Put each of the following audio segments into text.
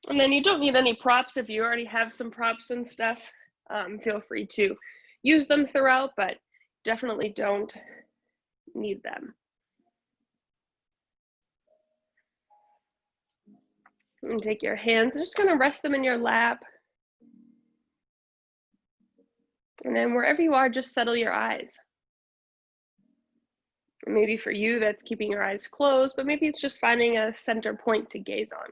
And then you don't need any props. If you already have some props and stuff, feel free to use them throughout, but definitely don't need them. And take your hands, just gonna rest them in your lap. And then wherever you are, just settle your eyes. Maybe for you, that's keeping your eyes closed, but maybe it's just finding a center point to gaze on.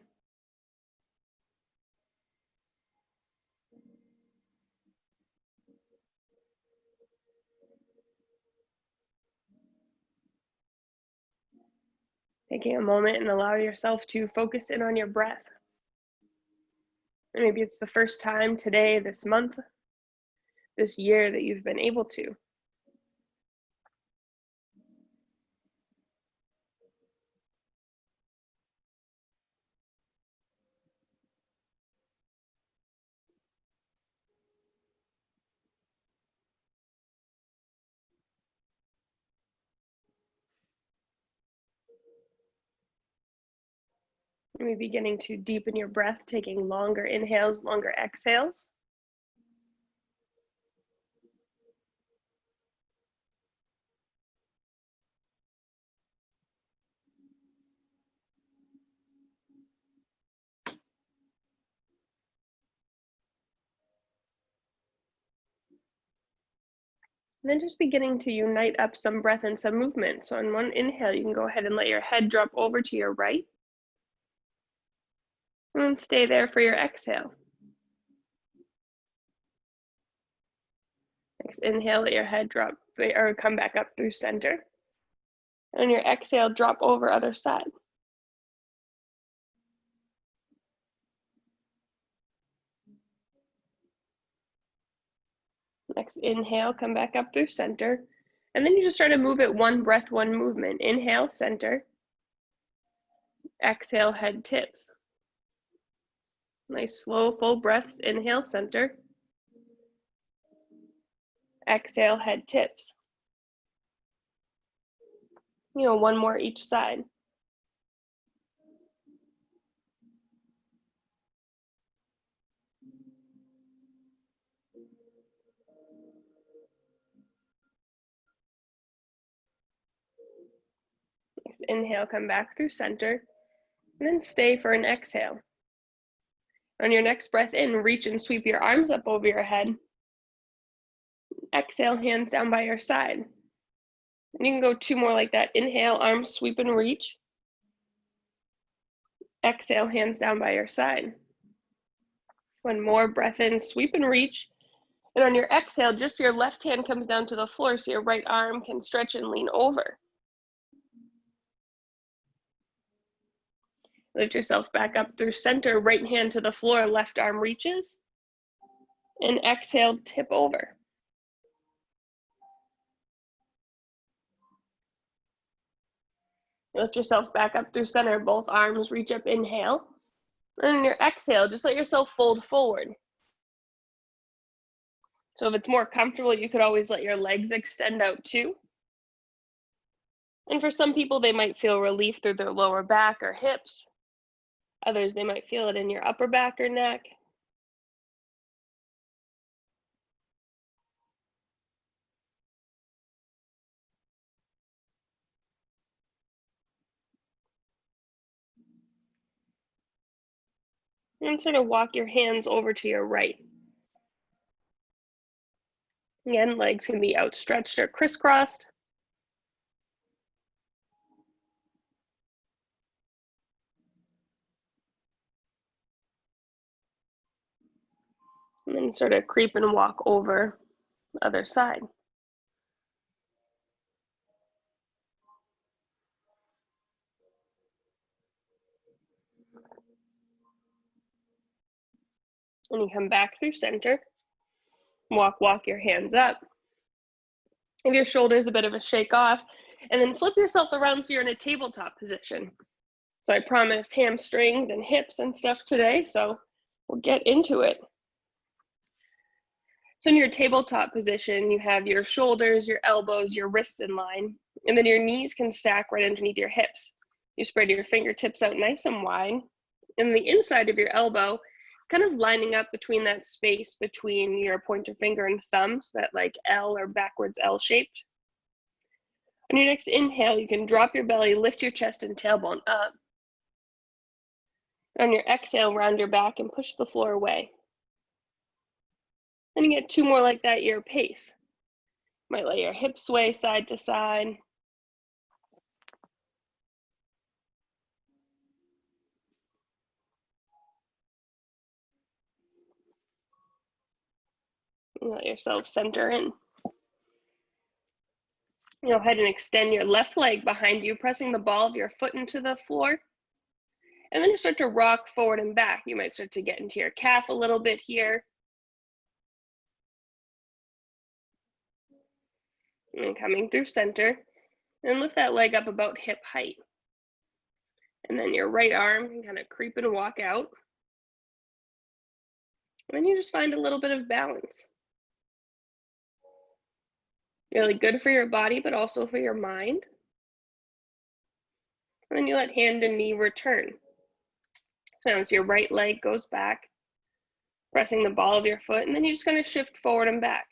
Taking a moment and allow yourself to focus in on your breath. And maybe it's the first time today, this month, this year that you've been able to. Maybe beginning to deepen your breath, taking longer inhales, longer exhales. And then just beginning to unite up some breath and some movement. So on one inhale, you can go ahead and let your head drop over to your right. And then stay there for your exhale. Next inhale, let your head drop or come back up through center. And on your exhale, drop over other side. Next inhale, come back up through center. And then you just try to move it one breath, one movement. Inhale, center. Exhale, head tips. Nice slow, full breaths. Inhale, center. Exhale, head tips. One more each side. Next inhale, come back through center. And then stay for an exhale. On your next breath in, reach and sweep your arms up over your head. Exhale, hands down by your side. And you can go two more like that. Inhale, arms sweep and reach. Exhale, hands down by your side. One more breath in, sweep and reach. And on your exhale, just your left hand comes down to the floor so your right arm can stretch and lean over. Lift yourself back up through center, right hand to the floor, left arm reaches. And exhale, tip over. Lift yourself back up through center, both arms reach up, inhale. And on your exhale, just let yourself fold forward. So if it's more comfortable, you could always let your legs extend out too. And for some people, they might feel relief through their lower back or hips. Others, they might feel it in your upper back or neck. And sort of walk your hands over to your right. Again, legs can be outstretched or crisscrossed. And then sort of creep and walk over the other side. And you come back through center. Walk your hands up. Give your shoulders a bit of a shake off. And then flip yourself around so you're in a tabletop position. So I promised hamstrings and hips and stuff today, so we'll get into it. So in your tabletop position, you have your shoulders, your elbows, your wrists in line, and then your knees can stack right underneath your hips. You spread your fingertips out nice and wide, And the inside of your elbow is kind of lining up between that space between your pointer finger and thumb, so that like L or backwards L shaped. On your next inhale, you can drop your belly, lift your chest and tailbone up. On your exhale, round your back and push the floor away. Then you get 2 more like that at your pace. You might let your hips sway side to side. And let yourself center in. Go ahead and extend your left leg behind you, pressing the ball of your foot into the floor. And then you start to rock forward and back. You might start to get into your calf a little bit here. And then coming through center. And lift that leg up about hip height. And then your right arm can kind of creep and walk out. And then you just find a little bit of balance. Really good for your body, but also for your mind. And then you let hand and knee return. So as your right leg goes back, pressing the ball of your foot, and then you just kind of shift forward and back.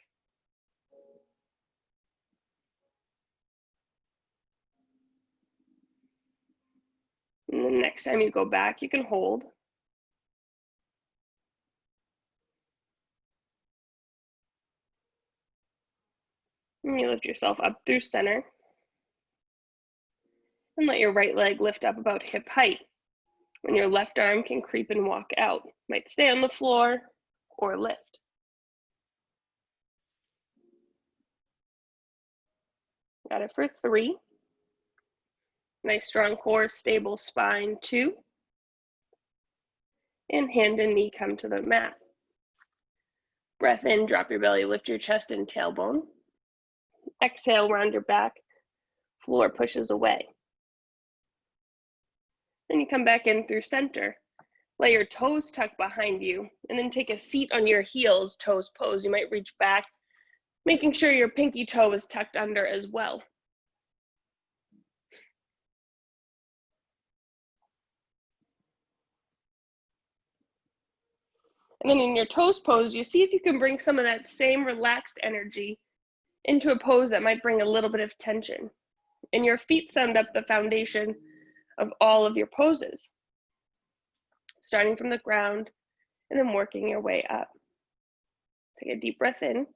And then next time you go back, you can hold. And you lift yourself up through center. And let your right leg lift up about hip height. And your left arm can creep and walk out. Might stay on the floor or lift. Got it for 3. Nice strong core, stable spine, 2. And hand and knee come to the mat. Breath in, drop your belly, lift your chest and tailbone. Exhale, round your back, floor pushes away. Then you come back in through center. Let your toes tuck behind you, and then take a seat on your heels, toes pose. You might reach back, making sure your pinky toe is tucked under as well. And then in your toes pose, you see if you can bring some of that same relaxed energy into a pose that might bring a little bit of tension. And your feet send up the foundation of all of your poses, starting from the ground and then working your way up. Take a deep breath in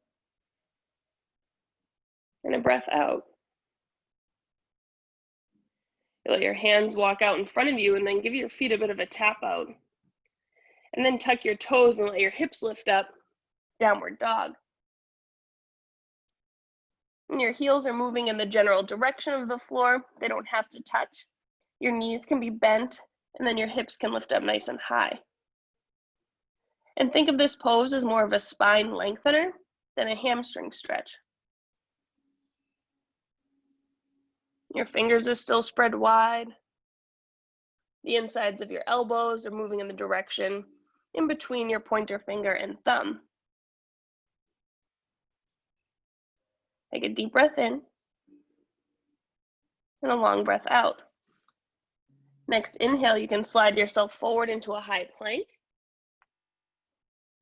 and a breath out. You let your hands walk out in front of you and then give your feet a bit of a tap out. And then tuck your toes and let your hips lift up, downward dog. And your heels are moving in the general direction of the floor. They don't have to touch. Your knees can be bent, and then your hips can lift up nice and high. And think of this pose as more of a spine lengthener than a hamstring stretch. Your fingers are still spread wide. The insides of your elbows are moving in the direction in between your pointer finger and thumb. Take a deep breath in and a long breath out. Next inhale, you can slide yourself forward into a high plank.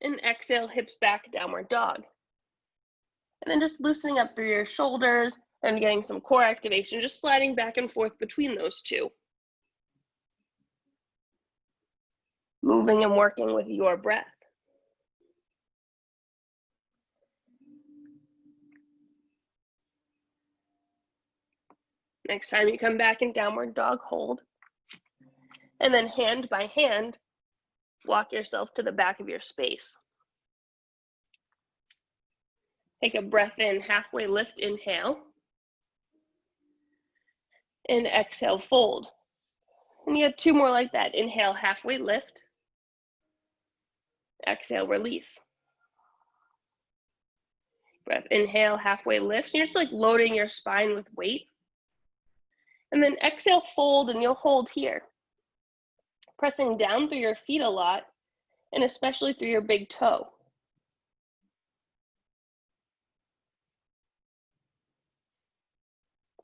And exhale, hips back, downward dog. And then just loosening up through your shoulders and getting some core activation, just sliding back and forth between those two. Moving and working with your breath. Next time you come back in downward dog, hold. And then hand by hand, walk yourself to the back of your space. Take a breath in, halfway lift, inhale. And exhale, fold. And you have 2 more like that. Inhale, halfway lift. Exhale, release. Breath, inhale, halfway lift. You're just like loading your spine with weight. And then exhale, fold, and you'll hold here. Pressing down through your feet a lot, and especially through your big toe.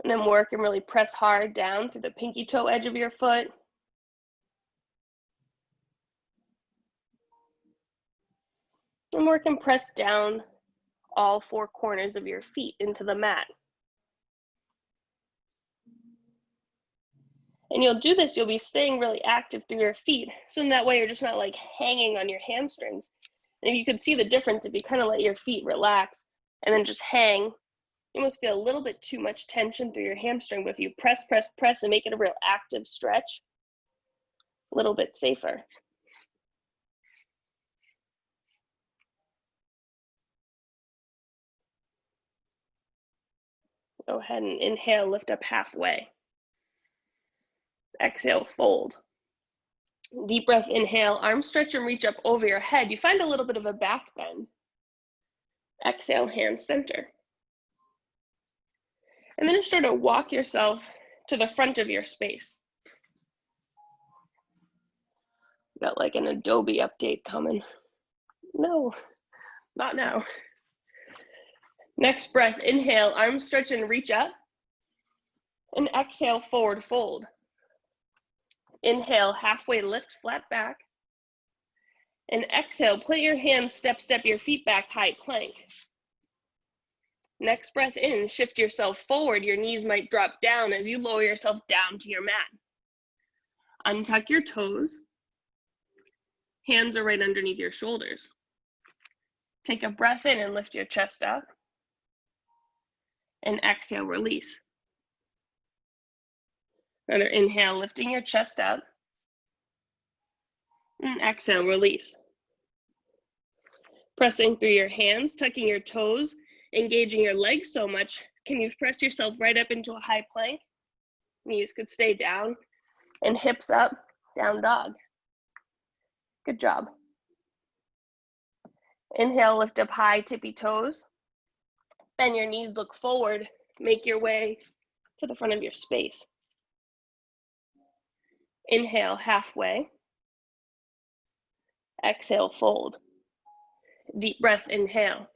And then work and really press hard down through the pinky toe edge of your foot. And work and press down all four corners of your feet into the mat. And you'll do this, you'll be staying really active through your feet. So in that way, you're just not like hanging on your hamstrings. And you could see the difference if you kind of let your feet relax and then just hang. You must feel a little bit too much tension through your hamstring, but if you press, press, press and make it a real active stretch, a little bit safer. Go ahead and inhale, lift up halfway. Exhale, fold. Deep breath, inhale, arm stretch and reach up over your head. You find a little bit of a back bend. Exhale, hands center. And then just start to walk yourself to the front of your space. Got like an Adobe update coming. No, not now. Next breath, inhale, arm stretch and reach up. And exhale, forward fold. Inhale, halfway lift, flat back. And exhale, plant your hands, step your feet back, high plank. Next breath in, shift yourself forward. Your knees might drop down as you lower yourself down to your mat. Untuck your toes. Hands are right underneath your shoulders. Take a breath in and lift your chest up. And exhale, release. Another inhale, lifting your chest up. And exhale, release. Pressing through your hands, tucking your toes, engaging your legs so much. Can you press yourself right up into a high plank? Knees could stay down and hips up, down dog. Good job. Inhale, lift up high, tippy toes. Bend your knees, look forward. Make your way to the front of your space. Inhale, halfway. Exhale, fold. Deep breath, inhale.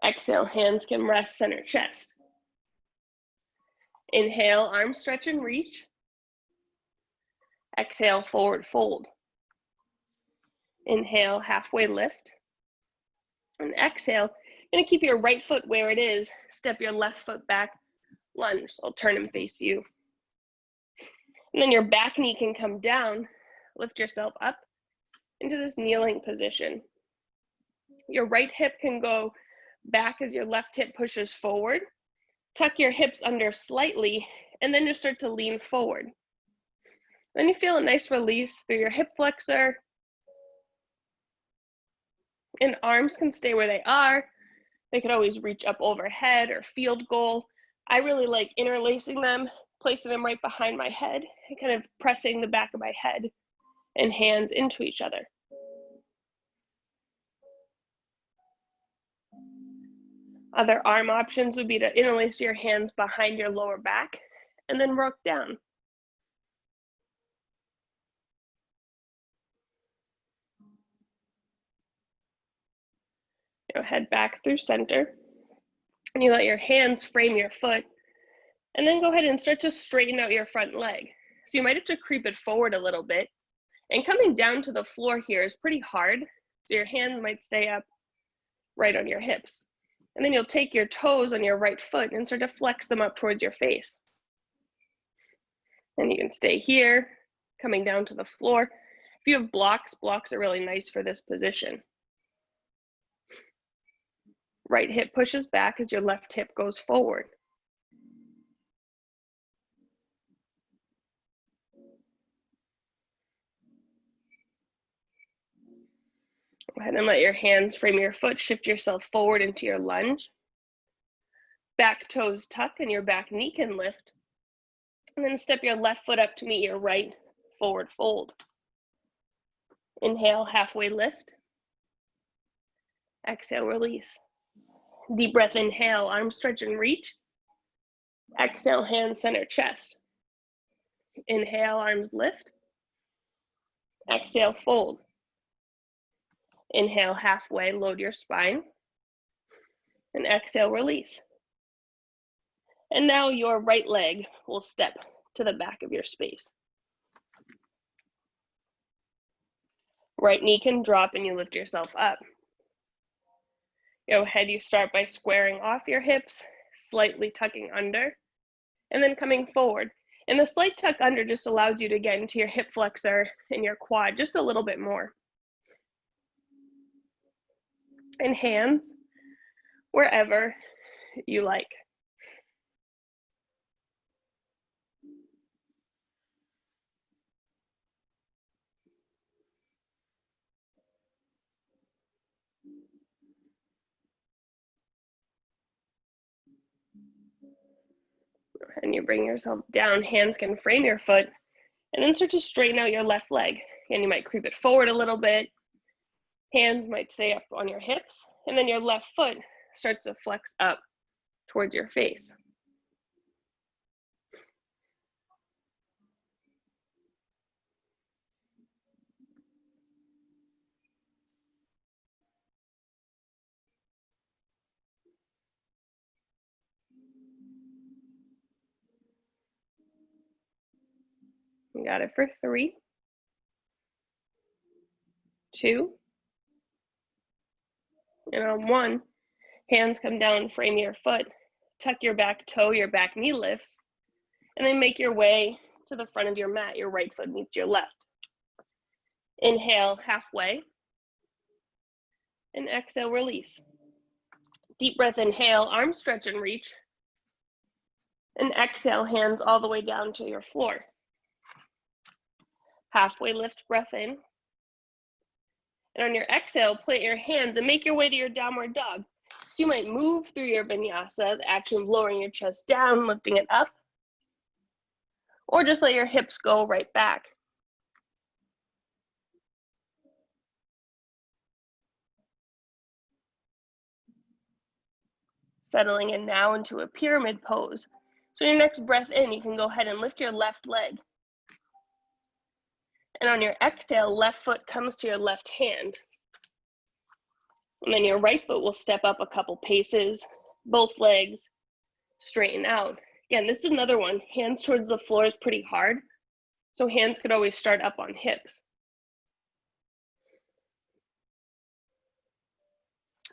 Exhale, hands can rest center chest. Inhale, arm stretch and reach. Exhale, forward fold. Inhale, halfway lift. And exhale, you're gonna keep your right foot where it is. Step your left foot back, lunge. I'll turn and face you. And then your back knee can come down. Lift yourself up into this kneeling position. Your right hip can go back as your left hip pushes forward. Tuck your hips under slightly, and then just start to lean forward. Then you feel a nice release through your hip flexor. And arms can stay where they are. They could always reach up overhead or field goal. I really like interlacing them, placing them right behind my head, and kind of pressing the back of my head and hands into each other. Other arm options would be to interlace your hands behind your lower back and then rock down. Head back through center. And you let your hands frame your foot. And then go ahead and start to straighten out your front leg. So you might have to creep it forward a little bit. And coming down to the floor here is pretty hard. So your hands might stay up right on your hips. And then you'll take your toes on your right foot and start to flex them up towards your face. And you can stay here, coming down to the floor. If you have blocks, blocks are really nice for this position. Right hip pushes back as your left hip goes forward. Go ahead and let your hands frame your foot, shift yourself forward into your lunge. Back toes tuck and your back knee can lift. And then step your left foot up to meet your right, forward fold. Inhale, halfway lift. Exhale, release. Deep breath, inhale, arm stretch and reach. Exhale, hands center chest. Inhale, arms lift. Exhale, fold. Inhale, halfway, load your spine. And exhale, release. And now your right leg will step to the back of your space. right knee can drop and you lift yourself up. Go ahead, you start by squaring off your hips, slightly tucking under, and then coming forward. And the slight tuck under just allows you to get into your hip flexor and your quad just a little bit more. And hands wherever you like. And you bring yourself down, hands can frame your foot, and then start to straighten out your left leg. And you might creep it forward a little bit. Hands might stay up on your hips, and then your left foot starts to flex up towards your face. You got it for 3, 2, and on 1, hands come down, frame your foot, tuck your back toe, your back knee lifts, and then make your way to the front of your mat. Your right foot meets your left. Inhale, halfway, and exhale, release. Deep breath, inhale, arms stretch and reach, and exhale, hands all the way down to your floor. Halfway lift, breath in. And on your exhale, plant your hands and make your way to your downward dog. So you might move through your vinyasa, the action of lowering your chest down, lifting it up, or just let your hips go right back. Settling in now into a pyramid pose. So your next breath in, you can go ahead and lift your left leg. And on your exhale, left foot comes to your left hand. And then your right foot will step up a couple paces, both legs straighten out. Again, this is another one. Hands towards the floor is pretty hard. So hands could always start up on hips.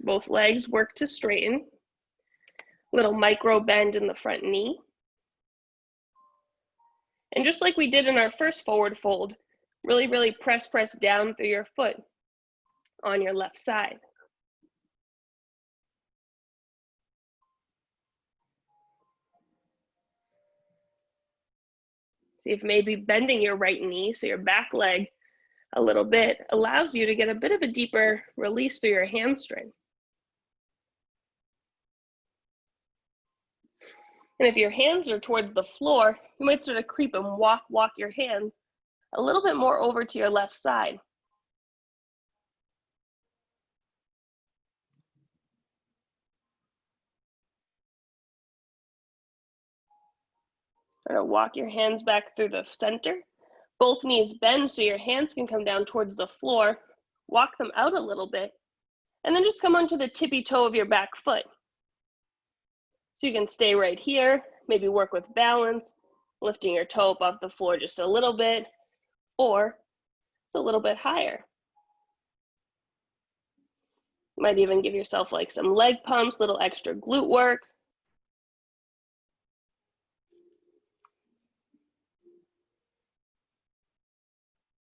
Both legs work to straighten. Little micro bend in the front knee. And just like we did in our first forward fold, really press down through your foot on your left side. See if maybe bending your right knee, so your back leg a little bit, allows you to get a bit of a deeper release through your hamstring. And if your hands are towards the floor, you might sort of creep and walk your hands a little bit more over to your left side. Kind of walk your hands back through the center. Both knees bend so your hands can come down towards the floor. Walk them out a little bit, and then just come onto the tippy toe of your back foot. So you can stay right here, maybe work with balance, lifting your toe up off the floor just a little bit, or it's a little bit higher. You might even give yourself like some leg pumps, little extra glute work.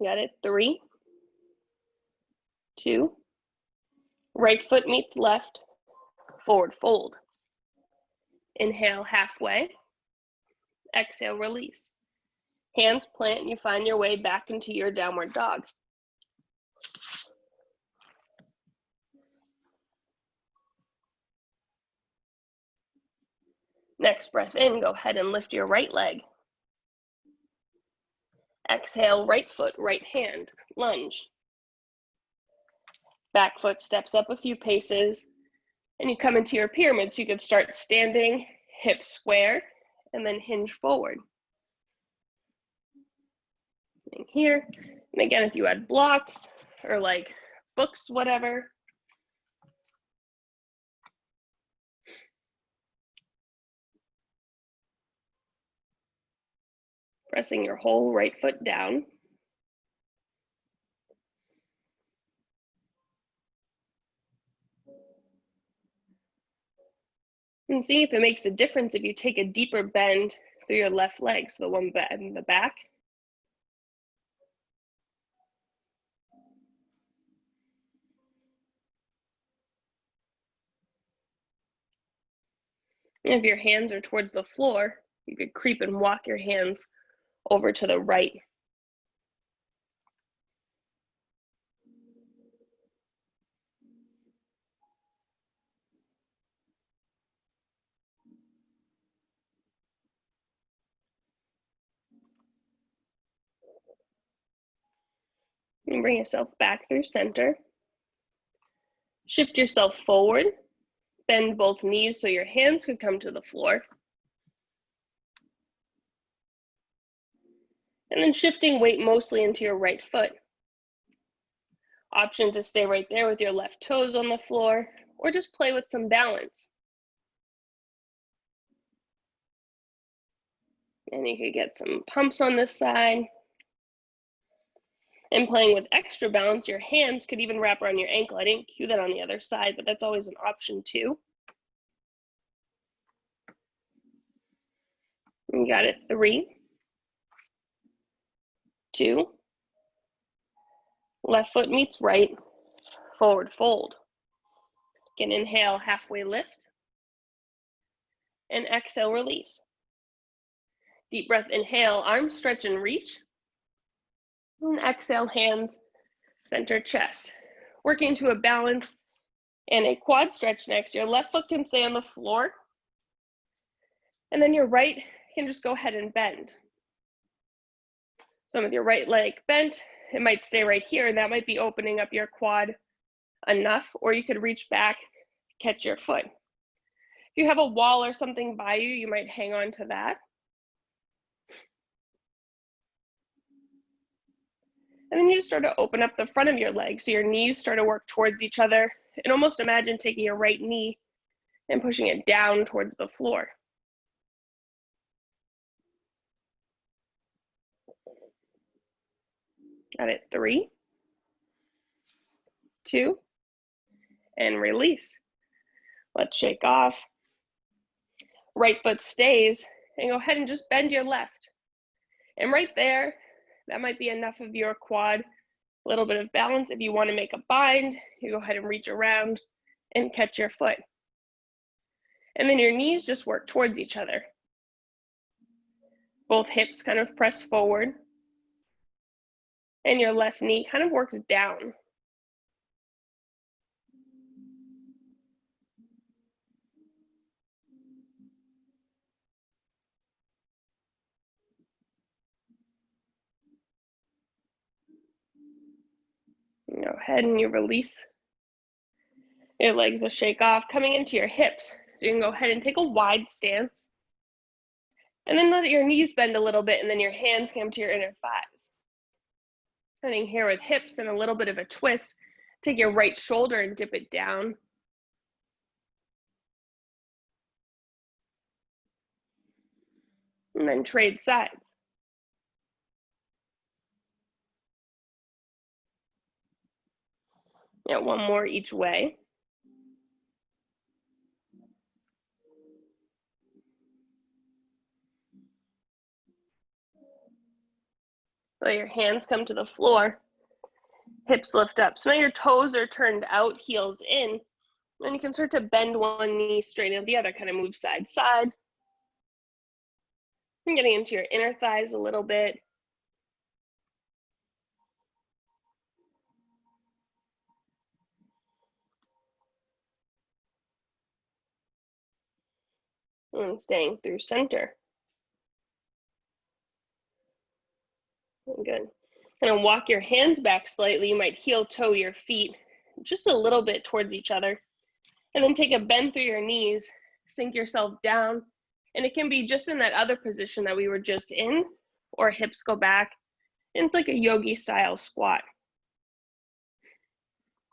Got it? 3, 2, right foot meets left, forward fold. Inhale, halfway. Exhale, release. Hands plant, and you find your way back into your downward dog. Next breath in, go ahead and lift your right leg. Exhale, right foot, right hand, lunge. Back foot steps up a few paces, and you come into your pyramid, so you could start standing, hips square, and then hinge forward. And here, and again, if you had blocks or like books, whatever, pressing your whole right foot down. And see if it makes a difference if you take a deeper bend through your left leg, so the one in the back. And if your hands are towards the floor, you could creep and walk your hands over to the right. And bring yourself back through center. Shift yourself forward. Bend both knees so your hands could come to the floor. And then shifting weight mostly into your right foot. Option to stay right there with your left toes on the floor, or just play with some balance. And you could get some pumps on this side. And playing with extra balance, your hands could even wrap around your ankle. I didn't cue that on the other side, but that's always an option too. You got it. 3, 2, left foot meets right, forward fold. Again, inhale, halfway lift, and exhale, release. Deep breath, inhale, arms stretch and reach, and exhale, hands center chest. Working to a balance and a quad stretch next. Your left foot can stay on the floor, and then your right can just go ahead and bend. So with your right leg bent, it might stay right here, and that might be opening up your quad enough, or you could reach back, catch your foot. If you have a wall or something by you, you might hang on to that. And then you just start to open up the front of your leg, so your knees start to work towards each other. And almost imagine taking your right knee and pushing it down towards the floor. Got it. 3, 2, and release. Let's shake off. Right foot stays, and go ahead and just bend your left. And right there, that might be enough of your quad. A little bit of balance. If you want to make a bind, you go ahead and reach around and catch your foot. And then your knees just work towards each other. Both hips kind of press forward. And your left knee kind of works down. Go ahead and you release. Your legs will shake off, coming into your hips. So you can go ahead and take a wide stance. And then let your knees bend a little bit, and then your hands come to your inner thighs. Starting here with hips and a little bit of a twist. Take your right shoulder and dip it down. And then trade sides. Yeah, one more each way. Let your hands come to the floor. Hips lift up. So now your toes are turned out, heels in. And you can start to bend one knee, straighten the other, kind of move side to side. And getting into your inner thighs a little bit. And staying through center. Good. Kind of walk your hands back slightly. You might heel toe your feet just a little bit towards each other. And then take a bend through your knees, sink yourself down. And it can be just in that other position that we were just in, or hips go back. And it's like a yogi style squat.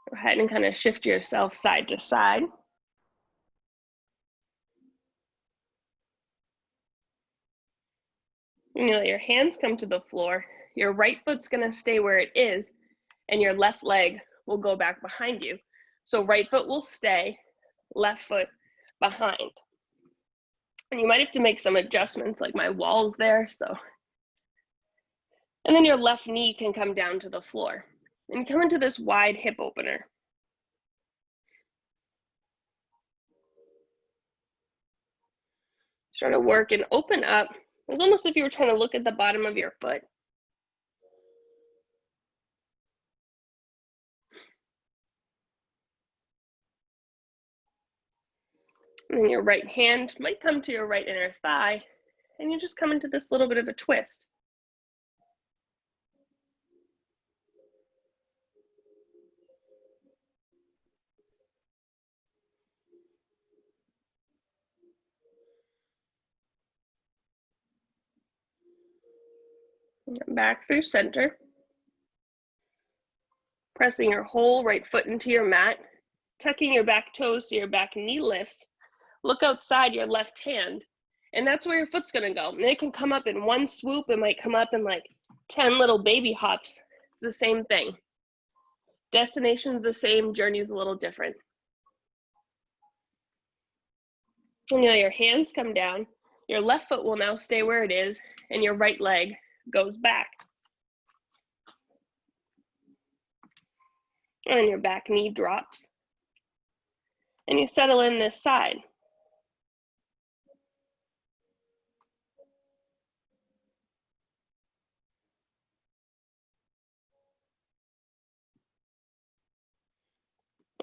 Go ahead and kind of shift yourself side to side. And you let your hands come to the floor. Your right foot's gonna stay where it is, and your left leg will go back behind you. So right foot will stay, left foot behind. And you might have to make some adjustments, like my wall's there, so. And then your left knee can come down to the floor. And come into this wide hip opener. Start to work and open up. It's almost if you were trying to look at the bottom of your foot. And then your right hand might come to your right inner thigh, and you just come into this little bit of a twist. Back through center. Pressing your whole right foot into your mat, tucking your back toes so your back knee lifts. Look outside your left hand, and that's where your foot's gonna go. And it can come up in one swoop. It might come up in like 10 little baby hops. It's the same thing. Destination's the same, journey's a little different. And your hands come down. Your left foot will now stay where it is, and your right leg goes back. And your back knee drops. And you settle in this side.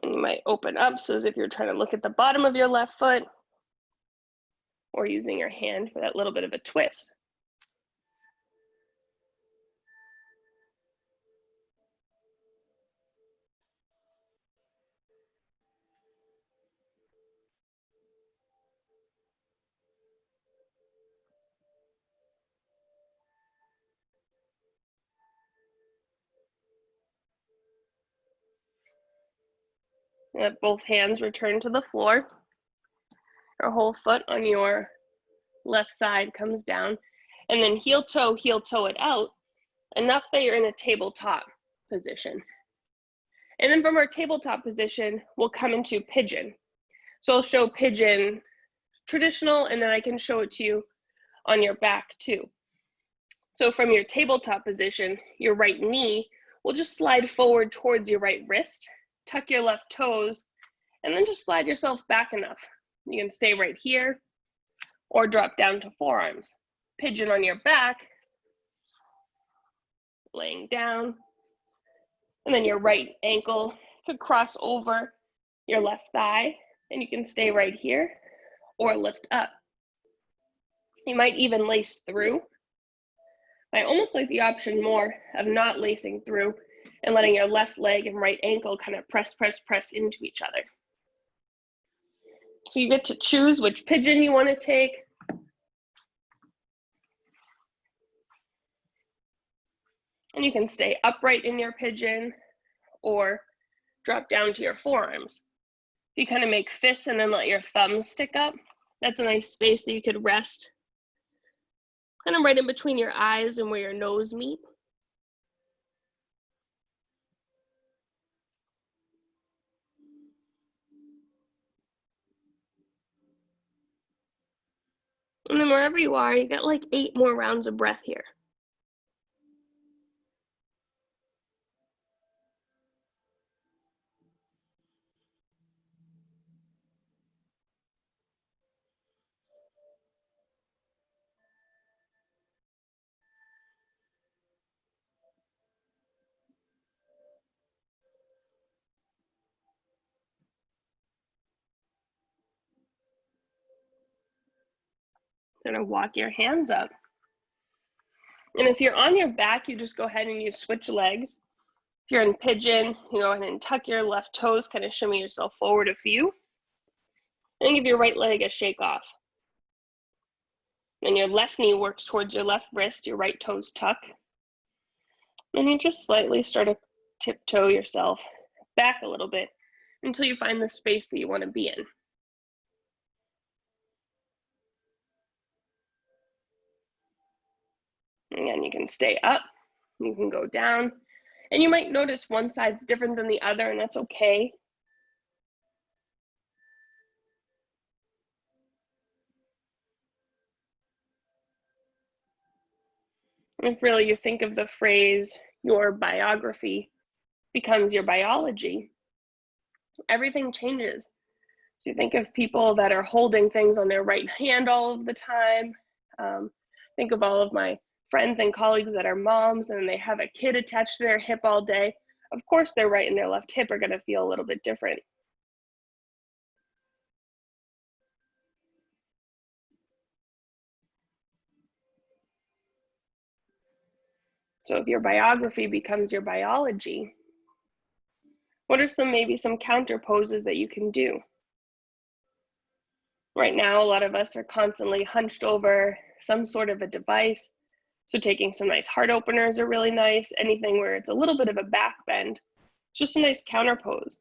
And you might open up, so as if you're trying to look at the bottom of your left foot, or using your hand for that little bit of a twist. Let both hands return to the floor. Your whole foot on your left side comes down, and then heel toe it out, enough that you're in a tabletop position. And then from our tabletop position, we'll come into pigeon. So I'll show pigeon traditional, and then I can show it to you on your back too. So from your tabletop position, your right knee will just slide forward towards your right wrist, tuck your left toes, and then just slide yourself back enough. You can stay right here or drop down to forearms. Pigeon on your back, laying down, and then your right ankle could cross over your left thigh, and you can stay right here or lift up. You might even lace through. I almost like the option more of not lacing through and letting your left leg and right ankle kind of press into each other. So you get to choose which pigeon you want to take. And you can stay upright in your pigeon or drop down to your forearms. You kind of make fists and then let your thumbs stick up. That's a nice space that you could rest kind of right in between your eyes and where your nose meet. And then wherever you are, you got like 8 more rounds of breath here. Gonna walk your hands up. And if you're on your back, you just go ahead and you switch legs. If you're in pigeon, you go ahead and tuck your left toes, kind of shimmy yourself forward a few. And give your right leg a shake off. And your left knee works towards your left wrist, your right toes tuck. And you just slightly start to tiptoe yourself back a little bit until you find the space that you want to be in. Again, you can stay up, you can go down, and you might notice one side's different than the other, and that's okay. If really you think of the phrase, your biography becomes your biology, everything changes. So you think of people that are holding things on their right hand all of the time. Think of all of my friends and colleagues that are moms and they have a kid attached to their hip all day. Of course, their right and their left hip are going to feel a little bit different. So if your biography becomes your biology, what are maybe some counter poses that you can do? Right now, a lot of us are constantly hunched over some sort of a device. So taking some nice heart openers are really nice. Anything where it's a little bit of a back bend, it's just a nice counter pose.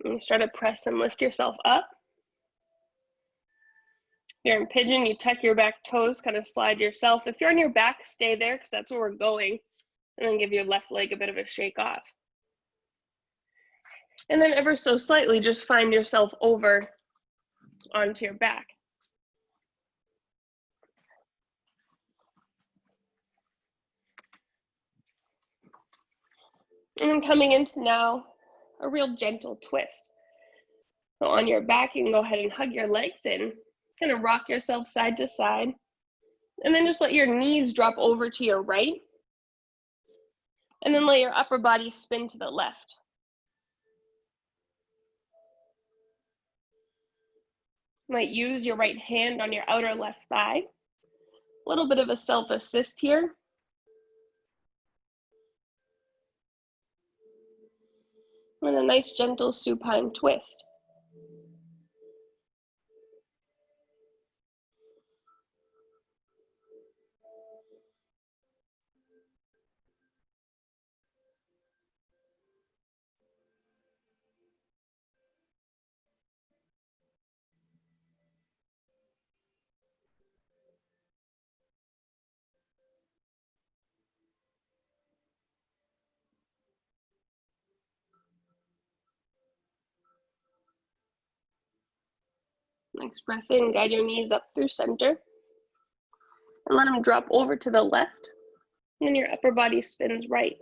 And you start to press and lift yourself up. If you're in pigeon, you tuck your back toes, kind of slide yourself. If you're on your back, stay there because that's where we're going. And then give your left leg a bit of a shake off. And then ever so slightly, just find yourself over onto your back. And then coming into now a real gentle twist. So on your back, you can go ahead and hug your legs in, kind of rock yourself side to side, and then just let your knees drop over to your right, and then let your upper body spin to the left. You might use your right hand on your outer left thigh. A little bit of a self-assist here. And a nice gentle supine twist. Next breath in, guide your knees up through center. And let them drop over to the left. And then your upper body spins right.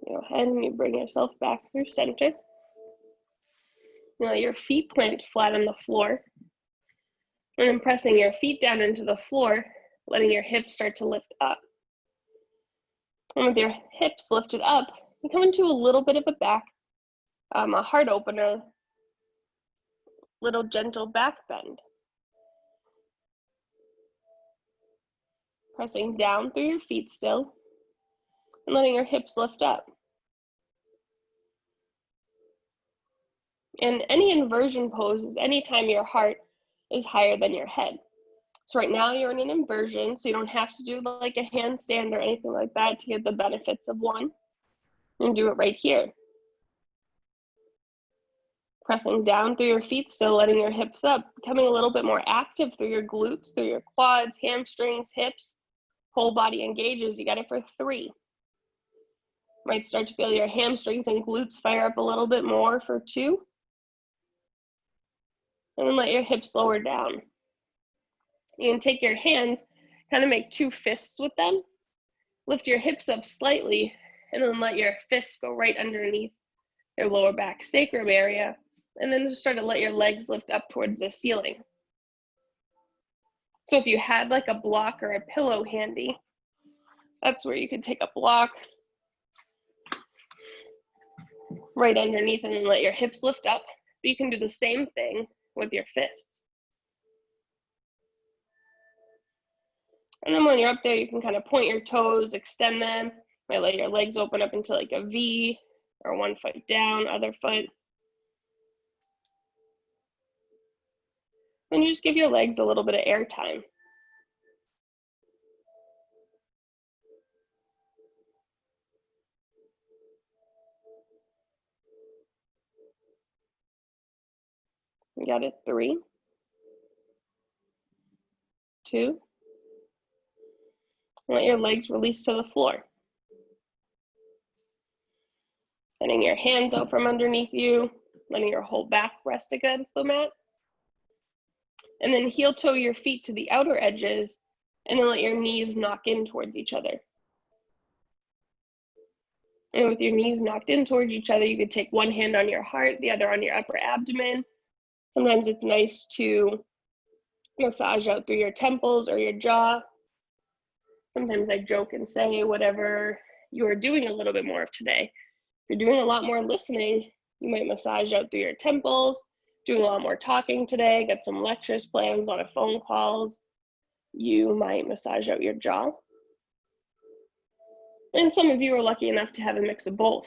Go ahead and you bring yourself back through center. You let your feet plant flat on the floor. And then pressing your feet down into the floor, letting your hips start to lift up. And with your hips lifted up, you come into a little bit of a heart opener, little gentle back bend. Pressing down through your feet still, and letting your hips lift up. And any inversion pose is anytime your heart is higher than your head. So right now you're in an inversion, so you don't have to do like a handstand or anything like that to get the benefits of one. You can do it right here. Pressing down through your feet still, letting your hips up, becoming a little bit more active through your glutes, through your quads, hamstrings, hips, whole body engages. You got it for 3. Might start to feel your hamstrings and glutes fire up a little bit more for 2. And then let your hips lower down. You can take your hands, kind of make 2 fists with them. Lift your hips up slightly, and then let your fists go right underneath your lower back sacrum area. And then just start to let your legs lift up towards the ceiling. So if you had like a block or a pillow handy, that's where you could take a block right underneath and then let your hips lift up. But you can do the same thing with your fists. And then when you're up there, you can kind of point your toes, extend them, might let your legs open up into like a V, or one foot down, other foot. And you just give your legs a little bit of air time. You got it. 3, 2. Let your legs release to the floor. Letting your hands out from underneath you, letting your whole back rest against the mat. And then heel toe your feet to the outer edges, and then let your knees knock in towards each other. And with your knees knocked in towards each other, you could take one hand on your heart, the other on your upper abdomen. Sometimes it's nice to massage out through your temples or your jaw. Sometimes I joke and say whatever you are doing a little bit more of today. If you're doing a lot more listening, you might massage out through your temples. Doing a lot more talking today, got some lectures plans on a phone calls, you might massage out your jaw. And some of you are lucky enough to have a mix of both.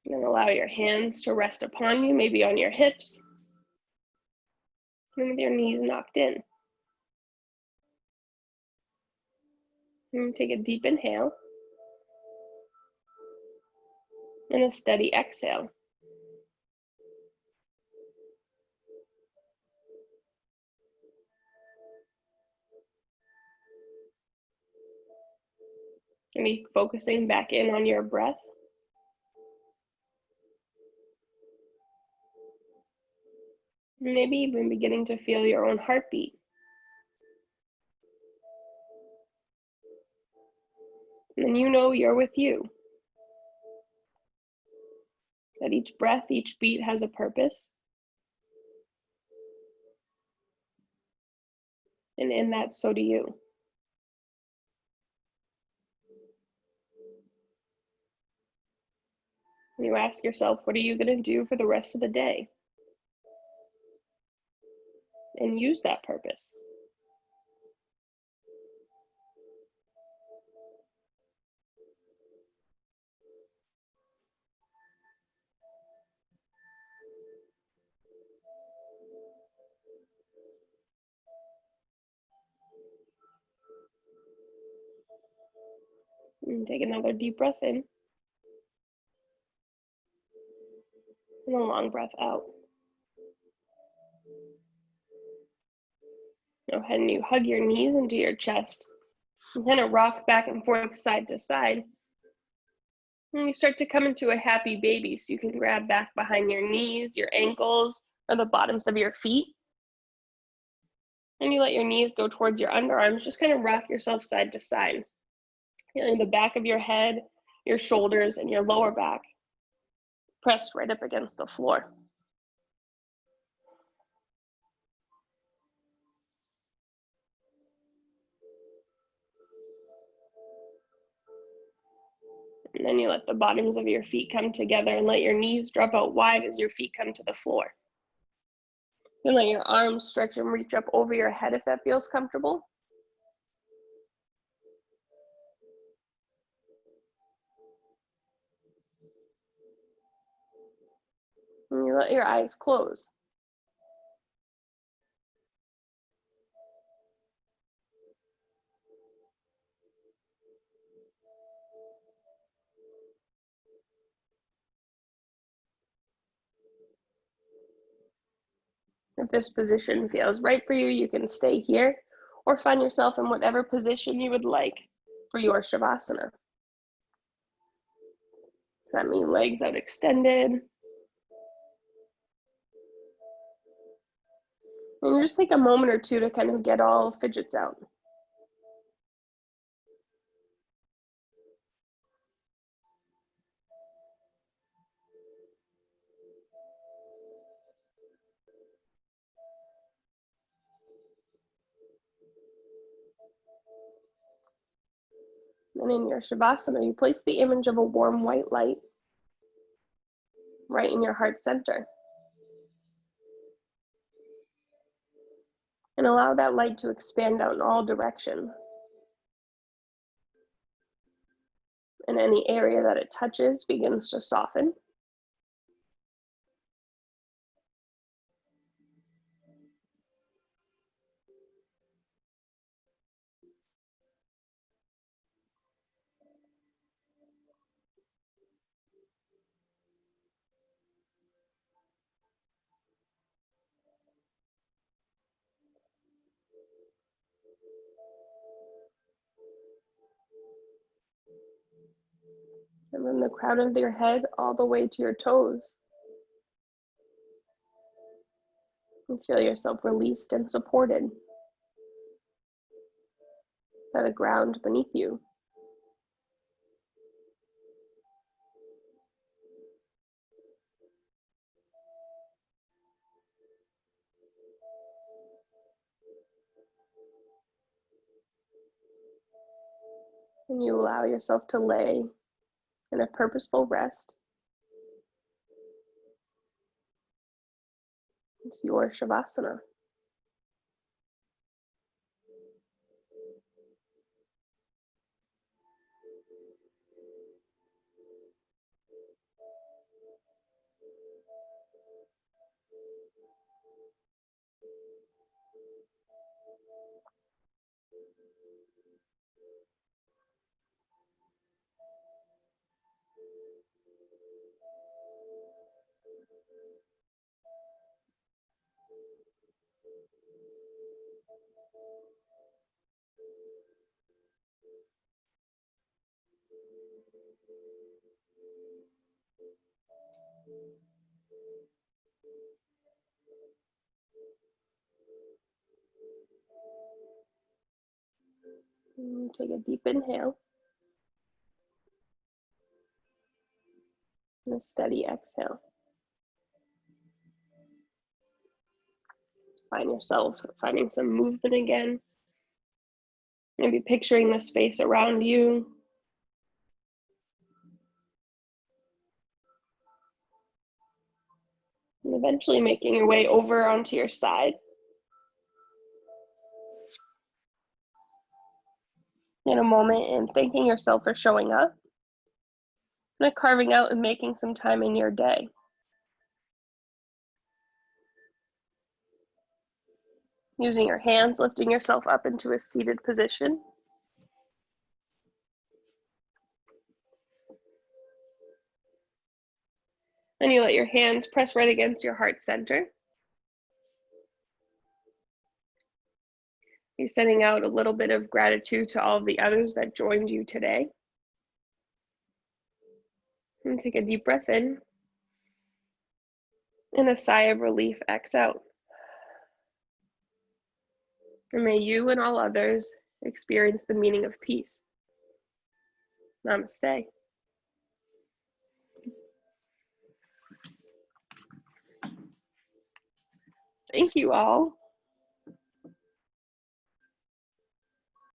And allow your hands to rest upon you, maybe on your hips, and with your knees knocked in. And take a deep inhale and a steady exhale. And be focusing back in on your breath. Maybe even beginning to feel your own heartbeat. And then you know you're with you. That each breath, each beat has a purpose. And in that, so do you. And you ask yourself, what are you going to do for the rest of the day? And use that purpose. And take another deep breath in. And a long breath out. Go ahead and you hug your knees into your chest. And kind of rock back and forth, side to side. And you start to come into a happy baby. So you can grab back behind your knees, your ankles, or the bottoms of your feet. And you let your knees go towards your underarms. Just kind of rock yourself side to side. Feeling the back of your head, your shoulders, and your lower back pressed right up against the floor. And then you let the bottoms of your feet come together and let your knees drop out wide as your feet come to the floor. Then let your arms stretch and reach up over your head if that feels comfortable. And you let your eyes close. If this position feels right for you, you can stay here or find yourself in whatever position you would like for your Shavasana. Does that mean legs out extended? And just take a moment or two to kind of get all fidgets out. And in your Shavasana, you place the image of a warm white light right in your heart center. And allow that light to expand out in all directions. And any area that it touches begins to soften. And from the crown of your head all the way to your toes. You feel yourself released and supported by the ground beneath you. And you allow yourself to lay in a purposeful rest. It's your Shavasana. And take a deep inhale. And a steady exhale. Find yourself finding some movement again. Maybe picturing the space around you. And eventually making your way over onto your side. In a moment and thanking yourself for showing up. And carving out and making some time in your day. Using your hands, lifting yourself up into a seated position. And you let your hands press right against your heart center. You're sending out a little bit of gratitude to all of the others that joined you today. And take a deep breath in. And a sigh of relief, exhale out. And may you and all others experience the meaning of peace. Namaste. Thank you all.